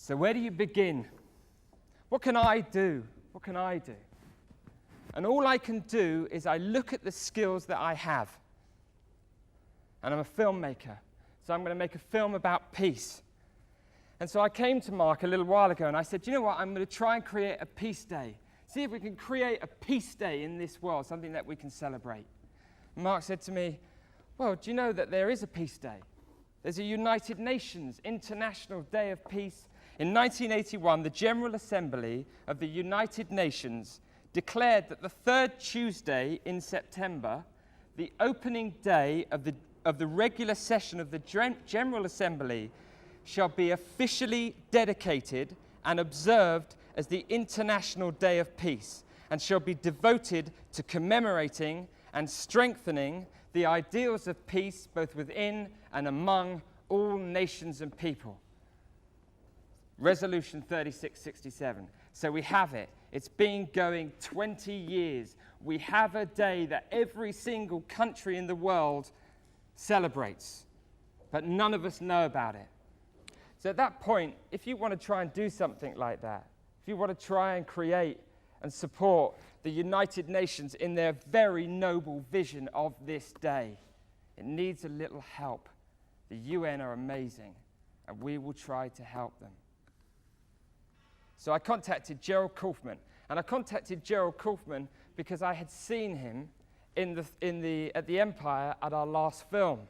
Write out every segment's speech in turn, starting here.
So where do you begin? What can I do? What can I do? And all I can do is I look at the skills that I have. And I'm a filmmaker, so I'm going to make a film about peace. And so I came to Mark a little while ago and I said, you know what, I'm going to try and create a peace day. See if we can create a peace day in this world, something that we can celebrate. And Mark said to me, well, do you know that there is a peace day? There's a United Nations International Day of Peace. In 1981, the General Assembly of the United Nations declared that the third Tuesday in September, the opening day of the regular session of the General Assembly, shall be officially dedicated and observed as the International Day of Peace, and shall be devoted to commemorating and strengthening the ideals of peace both within and among all nations and people. Resolution 3667. So we have it. It's been going 20 years. We have a day that every single country in the world celebrates, but none of us know about it. So at that point, if you want to try and do something like that, if you want to try and create and support the United Nations in their very noble vision of this day, it needs a little help. The UN are amazing, and we will try to help them. So I contacted Gerald Kaufman, and I contacted Gerald Kaufman because I had seen him at the Empire at our last film.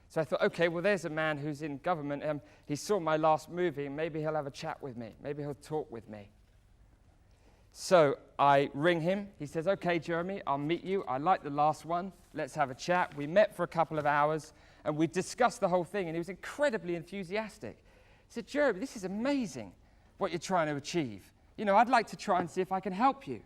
So I thought, okay, well, there's a man who's in government. He saw my last movie, and maybe he'll have a chat with me. Maybe he'll talk with me. So I ring him. He says, okay, Jeremy, I'll meet you. I like the last one. Let's have a chat. We met for a couple of hours, and we discussed the whole thing, and he was incredibly enthusiastic. He said, Jeremy, this is amazing, what you're trying to achieve. You know, I'd like to try and see if I can help you.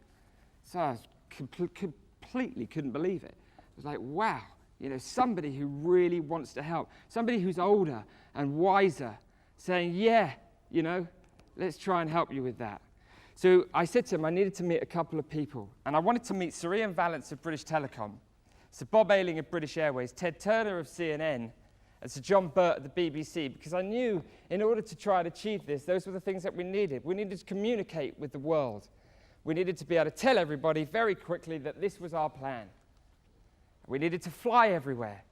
So I completely couldn't believe it. I was like, wow, you know, somebody who really wants to help, somebody who's older and wiser, saying, yeah, you know, let's try and help you with that. So I said to him I needed to meet a couple of people, and I wanted to meet Sir Ian Vallance of British Telecom, Sir Bob Ayling of British Airways, Ted Turner of CNN, and Sir John Burt of the BBC, because I knew in order to try and achieve this, those were the things that we needed. We needed to communicate with the world. We needed to be able to tell everybody very quickly that this was our plan. We needed to fly everywhere.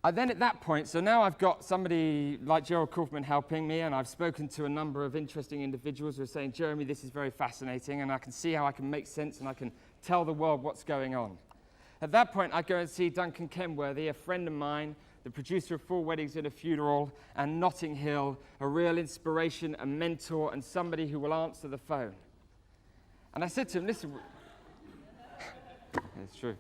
And then at that point, so now I've got somebody like Gerald Kaufman helping me, and I've spoken to a number of interesting individuals who are saying, Jeremy, this is very fascinating, and I can see how I can make sense and I can tell the world what's going on. At that point, I go and see Duncan Kenworthy, a friend of mine, the producer of Four Weddings and a Funeral, and Notting Hill, a real inspiration, a mentor, and somebody who will answer the phone. And I said to him, listen, it's true.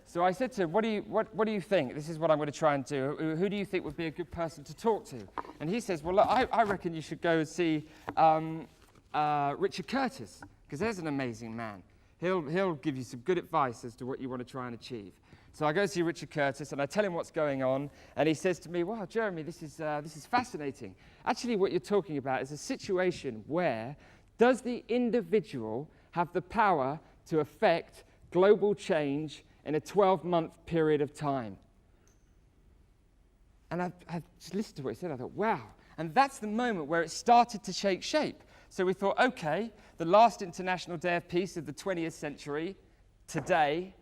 So I said to him, what do you think? This is what I'm going to try and do. Who do you think would be a good person to talk to? And he says, well, look, I reckon you should go and see Richard Curtis, because there's an amazing man. He'll give you some good advice as to what you want to try and achieve. So I go see Richard Curtis, and I tell him what's going on, and he says to me, wow, Jeremy, this is fascinating. Actually, what you're talking about is a situation where does the individual have the power to affect global change in a 12-month period of time? And I just listened to what he said. I thought, wow. And that's the moment where it started to take shape. So we thought, okay, the last International Day of Peace of the 20th century, today,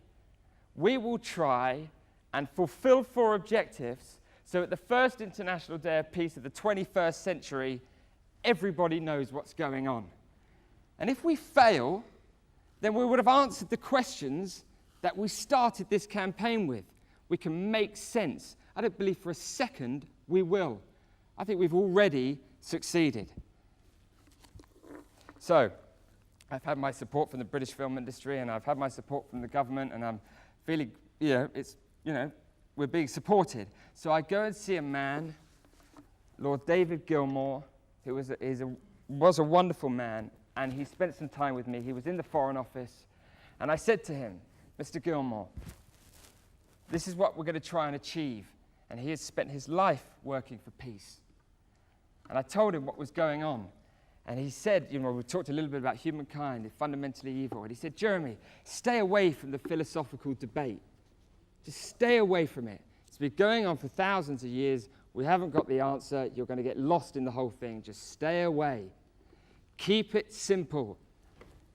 we will try and fulfill 4 objectives so at the first International Day of Peace of the 21st century, everybody knows what's going on. And if we fail, then we would have answered the questions that we started this campaign with. We can make sense. I don't believe for a second we will. I think we've already succeeded. So, I've had my support from the British film industry, and I've had my support from the government, and I'm feeling, we're being supported. So I go and see a man, Lord David Gilmour, who was a wonderful man, and he spent some time with me. He was in the Foreign Office, and I said to him, Mr. Gilmour, this is what we're going to try and achieve. And he has spent his life working for peace. And I told him what was going on. And he said, we talked a little bit about humankind, fundamentally evil. And he said, Jeremy, stay away from the philosophical debate. Just stay away from it. It's been going on for thousands of years. We haven't got the answer. You're going to get lost in the whole thing. Just stay away. Keep it simple.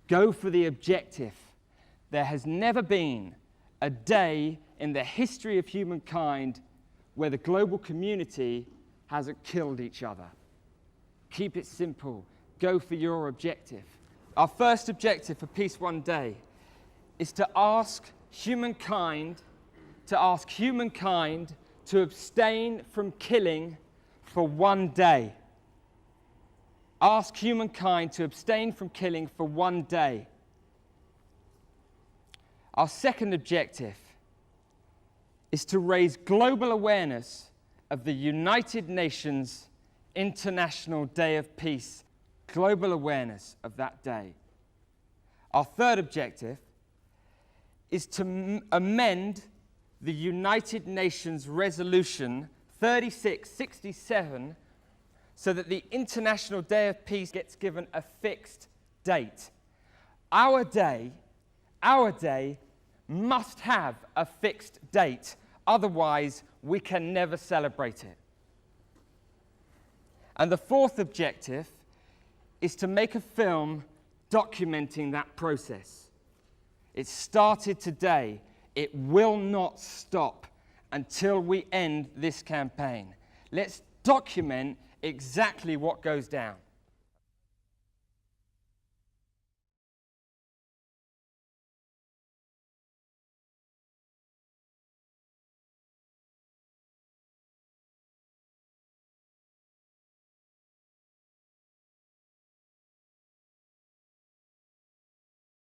Go for the objective. There has never been a day in the history of humankind where the global community hasn't killed each other. Keep it simple. Go for your objective. Our first objective for Peace One Day is to ask humankind to abstain from killing for one day. Ask humankind to abstain from killing for one day. Our second objective is to raise global awareness of the United Nations International Day of Peace. Global awareness of that day. Our third objective is to amend the United Nations Resolution 3667 so that the International Day of Peace gets given a fixed date. Our day must have a fixed date, otherwise we can never celebrate it. And the fourth objective is to make a film documenting that process. It started today. It will not stop until we end this campaign. Let's document exactly what goes down.